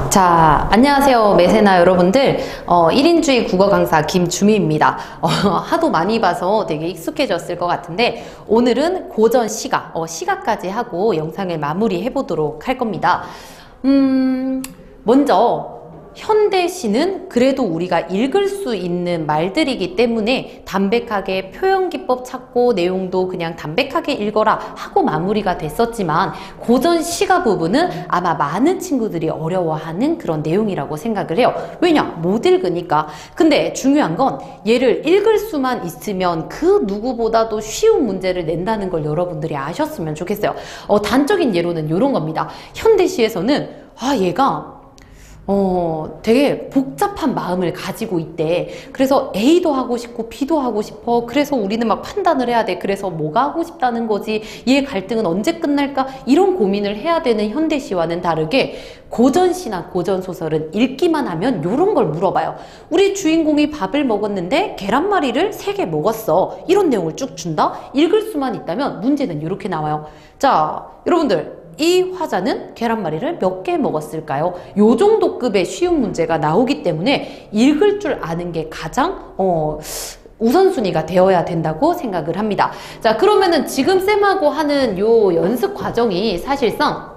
자, 안녕하세요 매세나 여러분들. 1인주의 국어 강사 김주미입니다. 하도 많이 봐서 되게 익숙해졌을 것 같은데 오늘은 고전 시가, 시가까지 하고 영상을 마무리해 보도록 할 겁니다. 먼저 현대시는 그래도 우리가 읽을 수 있는 말들이기 때문에 담백하게 표현기법 찾고 내용도 그냥 담백하게 읽어라 하고 마무리가 됐었지만 고전 시가 부분은 아마 많은 친구들이 어려워하는 그런 내용이라고 생각을 해요. 왜냐? 못 읽으니까. 근데 중요한 건 얘를 읽을 수만 있으면 그 누구보다도 쉬운 문제를 낸다는 걸 여러분들이 아셨으면 좋겠어요. 단적인 예로는 이런 겁니다. 현대시에서는 얘가 되게 복잡한 마음을 가지고 있대. 그래서 A도 하고 싶고 B도 하고 싶어. 그래서 우리는 막 판단을 해야 돼. 그래서 뭐가 하고 싶다는 거지? 얘 갈등은 언제 끝날까? 이런 고민을 해야 되는 현대시와는 다르게 고전시나 고전소설은 읽기만 하면 이런 걸 물어봐요. 우리 주인공이 밥을 먹었는데 계란말이를 3개 먹었어. 이런 내용을 쭉 준다? 읽을 수만 있다면 문제는 이렇게 나와요. 자, 여러분들. 이 화자는 계란말이를 몇 개 먹었을까요? 요 정도 급의 쉬운 문제가 나오기 때문에 읽을 줄 아는 게 가장 우선순위가 되어야 된다고 생각을 합니다. 자, 그러면은 지금 쌤하고 하는 요 연습 과정이 사실상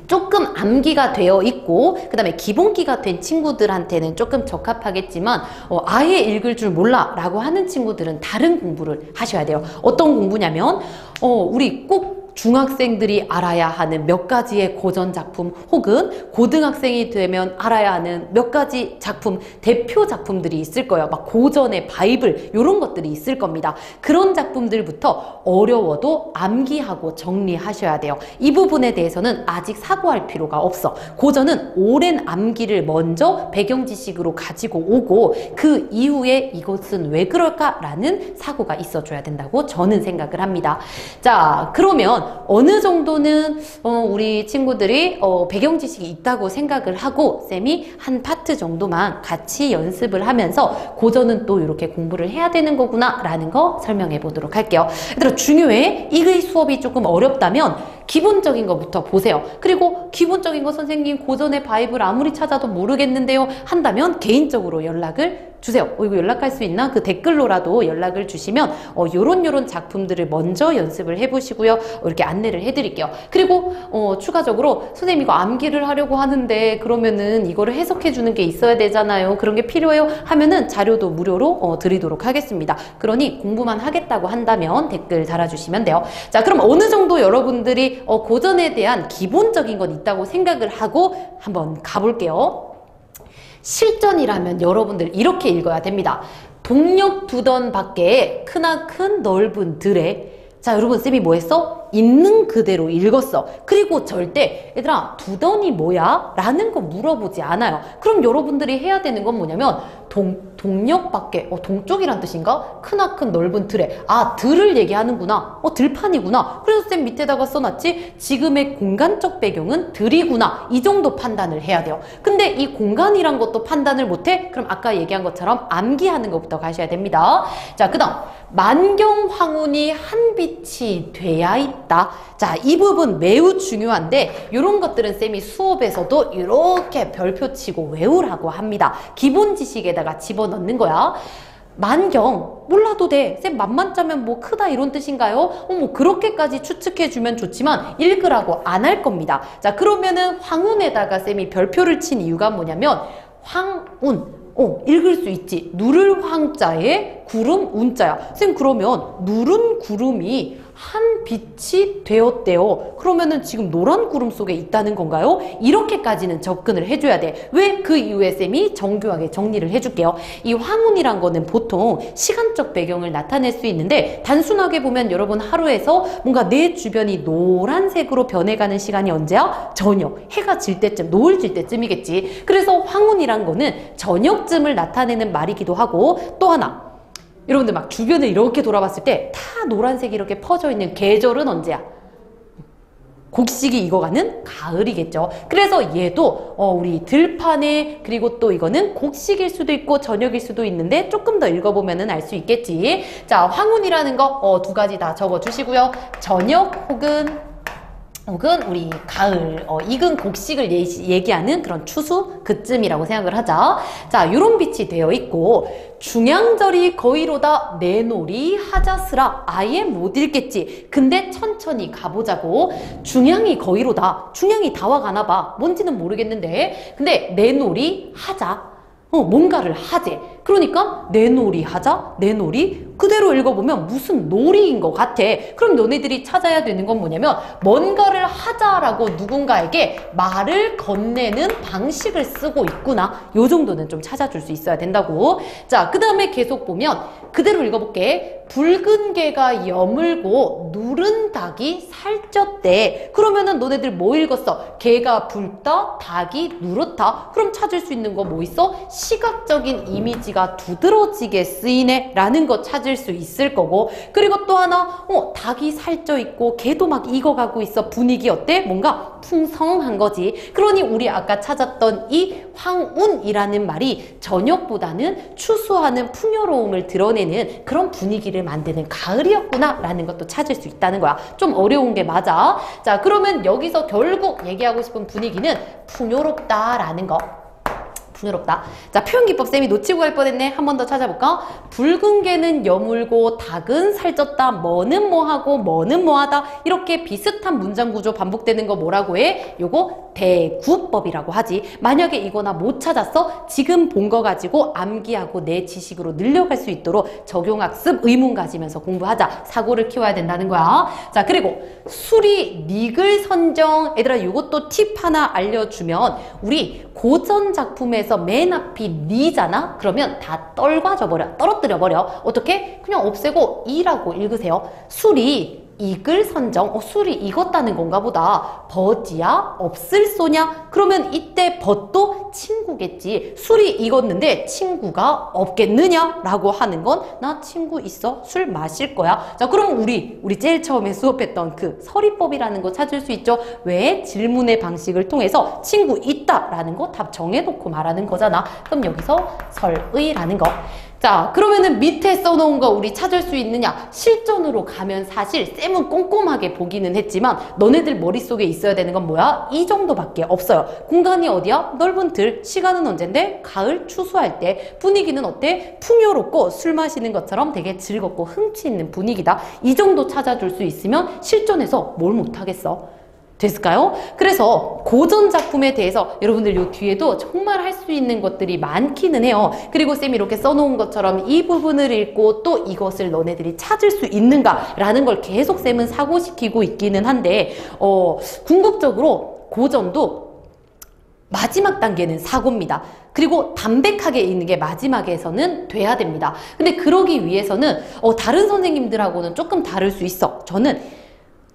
조금 암기가 되어 있고 그 다음에 기본기가 된 친구들한테는 조금 적합하겠지만 아예 읽을 줄 몰라 라고 하는 친구들은 다른 공부를 하셔야 돼요. 어떤 공부냐면 우리 꼭 중학생들이 알아야 하는 몇 가지의 고전 작품 혹은 고등학생이 되면 알아야 하는 몇 가지 작품, 대표 작품들이 있을 거예요. 막 고전의 바이블 이런 것들이 있을 겁니다. 그런 작품들부터 어려워도 암기하고 정리하셔야 돼요. 이 부분에 대해서는 아직 사고할 필요가 없어. 고전은 오랜 암기를 먼저 배경 지식으로 가지고 오고 그 이후에 이것은 왜 그럴까라는 사고가 있어줘야 된다고 저는 생각을 합니다. 자, 그러면 어느 정도는 우리 친구들이 배경 지식이 있다고 생각을 하고 쌤이 한 파트 정도만 같이 연습을 하면서 고전은 또 이렇게 공부를 해야 되는 거구나 라는 거 설명해 보도록 할게요. 얘들아, 중요해. 이 수업이 조금 어렵다면 기본적인 것부터 보세요. 그리고 기본적인 거 선생님 고전의 바이블 아무리 찾아도 모르겠는데요 한다면 개인적으로 연락을 주세요. 이거 연락할 수 있나? 그 댓글로라도 연락을 주시면 요런 작품들을 먼저 연습을 해보시고요. 이렇게 안내를 해드릴게요. 그리고 추가적으로 선생님 이거 암기를 하려고 하는데 그러면은 이거를 해석해 주는 게 있어야 되잖아요. 그런 게 필요해요 하면은 자료도 무료로 드리도록 하겠습니다. 그러니 공부만 하겠다고 한다면 댓글 달아주시면 돼요. 자, 그럼 어느 정도 여러분들이 고전에 대한 기본적인 건 있다고 생각을 하고 한번 가볼게요. 실전이라면 여러분들 이렇게 읽어야 됩니다. 동력 두던 밖에 크나큰 넓은 들에. 자, 여러분 쌤이 뭐 했어? 있는 그대로 읽었어. 그리고 절대 얘들아 두던이 뭐야? 라는 거 물어보지 않아요. 그럼 여러분들이 해야 되는 건 뭐냐면 동력 밖에 동쪽이란 뜻인가? 크나큰 넓은 들에. 들을 얘기하는구나. 들판이구나. 그래서 쌤 밑에다가 써놨지? 지금의 공간적 배경은 들이구나. 이 정도 판단을 해야 돼요. 근데 이 공간이란 것도 판단을 못해? 그럼 아까 얘기한 것처럼 암기하는 것부터 가셔야 됩니다. 자, 그 다음 만경황운이 한 빛이 돼야 있다. 자, 이 부분 매우 중요한데 이런 것들은 쌤이 수업에서도 이렇게 별표 치고 외우라고 합니다. 기본 지식에다가 집어넣는 거야. 만경 몰라도 돼. 쌤 만만 짜면 뭐 크다 이런 뜻인가요? 뭐 그렇게까지 추측해주면 좋지만 읽으라고 안 할 겁니다. 자, 그러면은 황운에다가 쌤이 별표를 친 이유가 뭐냐면 황운 읽을 수 있지. 누를 황자에 구름 운자야. 쌤 그러면 누른 구름이 한 빛이 되었대요. 그러면은 지금 노란 구름 속에 있다는 건가요? 이렇게까지는 접근을 해줘야 돼. 왜? 그 이후에 쌤이 정교하게 정리를 해줄게요. 이 황운이란 거는 보통 시간적 배경을 나타낼 수 있는데 단순하게 보면 여러분 하루에서 뭔가 내 주변이 노란색으로 변해가는 시간이 언제야? 저녁. 해가 질 때쯤, 노을 질 때쯤이겠지. 그래서 황운이란 거는 저녁쯤을 나타내는 말이기도 하고 또 하나. 여러분들 막 주변을 이렇게 돌아봤을 때 다 노란색이 이렇게 퍼져 있는 계절은 언제야? 곡식이 익어가는 가을이겠죠. 그래서 얘도 우리 들판에 그리고 또 이거는 곡식일 수도 있고 저녁일 수도 있는데 조금 더 읽어보면은 알 수 있겠지. 자, 황운이라는 거 2가지 다 적어주시고요. 저녁 혹은 혹은 우리 가을, 익은 곡식을 얘기하는 그런 추수 그쯤이라고 생각을 하자. 자, 요런 빛이 되어 있고, 중양절이 거의로다 내놀이 하자스라. 아예 못 읽겠지. 근데 천천히 가보자고. 중양이 거의로다. 중양이 다 와가나 봐. 뭔지는 모르겠는데. 근데 내놀이 하자. 뭔가를 하재. 그러니까 내놀이 하자, 내놀이 그대로 읽어보면 무슨 놀이인 것 같아. 그럼 너네들이 찾아야 되는 건 뭐냐면 뭔가를 하자라고 누군가에게 말을 건네는 방식을 쓰고 있구나. 요 정도는 좀 찾아줄 수 있어야 된다고. 자, 그 다음에 계속 보면 그대로 읽어볼게. 붉은 개가 여물고 누른 닭이 살쪘대. 그러면은 너네들 뭐 읽었어? 개가 붉다, 닭이 누렇다. 그럼 찾을 수 있는 거 뭐 있어? 시각적인 이미지가 두드러지게 쓰이네 라는 거 찾을 수 있을 거고, 그리고 또 하나 닭이 살쪄 있고 개도 막 익어가고 있어. 분위기 어때? 뭔가 풍성한 거지. 그러니 우리 아까 찾았던 이 황운이라는 말이 저녁보다는 추수하는 풍요로움을 드러내는 그런 분위기를 만드는 가을이었구나 라는 것도 찾을 수 있다는 거야. 좀 어려운 게 맞아. 자, 그러면 여기서 결국 얘기하고 싶은 분위기는 풍요롭다라는 거. 풍요롭다. 자, 표현기법 쌤이 놓치고 갈 뻔했네. 한 번 더 찾아볼까? 붉은 개는 여물고 닭은 살쪘다. 뭐는 뭐하고 뭐는 뭐하다. 이렇게 비슷한 문장 구조 반복되는 거 뭐라고 해? 요거 대구법이라고 하지. 만약에 이거나 못 찾았어? 지금 본 거 가지고 암기하고 내 지식으로 늘려갈 수 있도록 적용학습 의문 가지면서 공부하자. 사고를 키워야 된다는 거야. 자, 그리고 수리 니글 선정. 얘들아, 요것도 팁 하나 알려주면, 우리 고전 작품에서 맨 앞이 니잖아? 그러면 다 떨궈져버려. 떨어뜨려버려. 어떻게? 그냥 없애고 이라고 읽으세요. 수리 익을 선정. 술이 익었다는 건가 보다. 버지야? 없을 소냐? 그러면 이때 벗도 친구겠지. 술이 익었는데 친구가 없겠느냐? 라고 하는 건 나 친구 있어. 술 마실 거야. 자, 그럼 우리 제일 처음에 수업했던 그 서리법이라는 거 찾을 수 있죠? 왜? 질문의 방식을 통해서 친구 있다 라는 거 답 정해놓고 말하는 거잖아. 그럼 여기서 설의라는 거. 자, 그러면은 밑에 써놓은 거 우리 찾을 수 있느냐? 실전으로 가면 사실 쌤은 꼼꼼하게 보기는 했지만 너네들 머릿속에 있어야 되는 건 뭐야? 이 정도밖에 없어요. 공간이 어디야? 넓은 들. 시간은 언젠데? 가을 추수할 때. 분위기는 어때? 풍요롭고 술 마시는 것처럼 되게 즐겁고 흥취 있는 분위기다. 이 정도 찾아줄 수 있으면 실전에서 뭘 못하겠어? 됐을까요? 그래서 고전 작품에 대해서 여러분들 요 뒤에도 정말 할 수 있는 것들이 많기는 해요. 그리고 쌤이 이렇게 써놓은 것처럼 이 부분을 읽고 또 이것을 너네들이 찾을 수 있는가라는 걸 계속 쌤은 사고시키고 있기는 한데, 궁극적으로 고전도 마지막 단계는 사고입니다. 그리고 담백하게 읽는 게 마지막에서는 돼야 됩니다. 근데 그러기 위해서는 다른 선생님들하고는 조금 다를 수 있어. 저는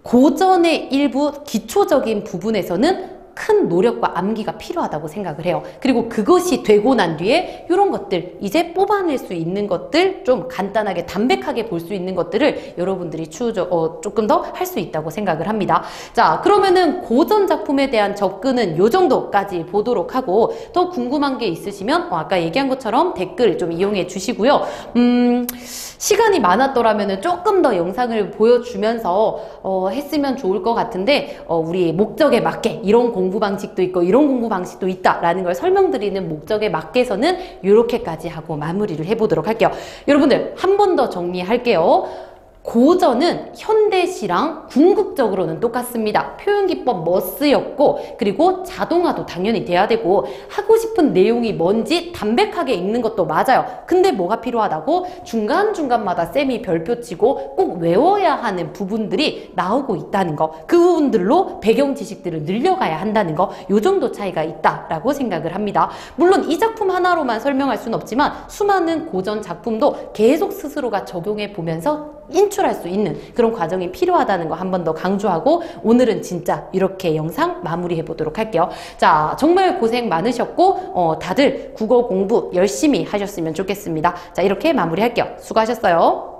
고전의 일부 기초적인 부분에서는 큰 노력과 암기가 필요하다고 생각을 해요. 그리고 그것이 되고 난 뒤에 이런 것들, 이제 뽑아낼 수 있는 것들, 좀 간단하게 담백하게 볼 수 있는 것들을 여러분들이 조금 더 할 수 있다고 생각을 합니다. 자, 그러면은 고전 작품에 대한 접근은 요 정도까지 보도록 하고, 더 궁금한 게 있으시면 아까 얘기한 것처럼 댓글 좀 이용해 주시고요. 시간이 많았더라면 조금 더 영상을 보여주면서 했으면 좋을 것 같은데, 우리 목적에 맞게 이런 공부 방식도 있고 이런 공부 방식도 있다라는 걸 설명드리는 목적에 맞게서는 이렇게까지 하고 마무리를 해보도록 할게요. 여러분들 한 번 더 정리할게요. 고전은 현대시랑 궁극적으로는 똑같습니다. 표현기법 머스였고, 그리고 자동화도 당연히 돼야 되고, 하고 싶은 내용이 뭔지 담백하게 읽는 것도 맞아요. 근데 뭐가 필요하다고? 중간중간마다 쌤이 별표 치고 꼭 외워야 하는 부분들이 나오고 있다는 거. 그 부분들로 배경 지식들을 늘려가야 한다는 거. 요 정도 차이가 있다라고 생각을 합니다. 물론 이 작품 하나로만 설명할 수는 없지만 수많은 고전 작품도 계속 스스로가 적용해 보면서 인출할 수 있는 그런 과정이 필요하다는 거 한 번 더 강조하고, 오늘은 진짜 이렇게 영상 마무리해 보도록 할게요. 자, 정말 고생 많으셨고 다들 국어 공부 열심히 하셨으면 좋겠습니다. 자, 이렇게 마무리할게요. 수고하셨어요.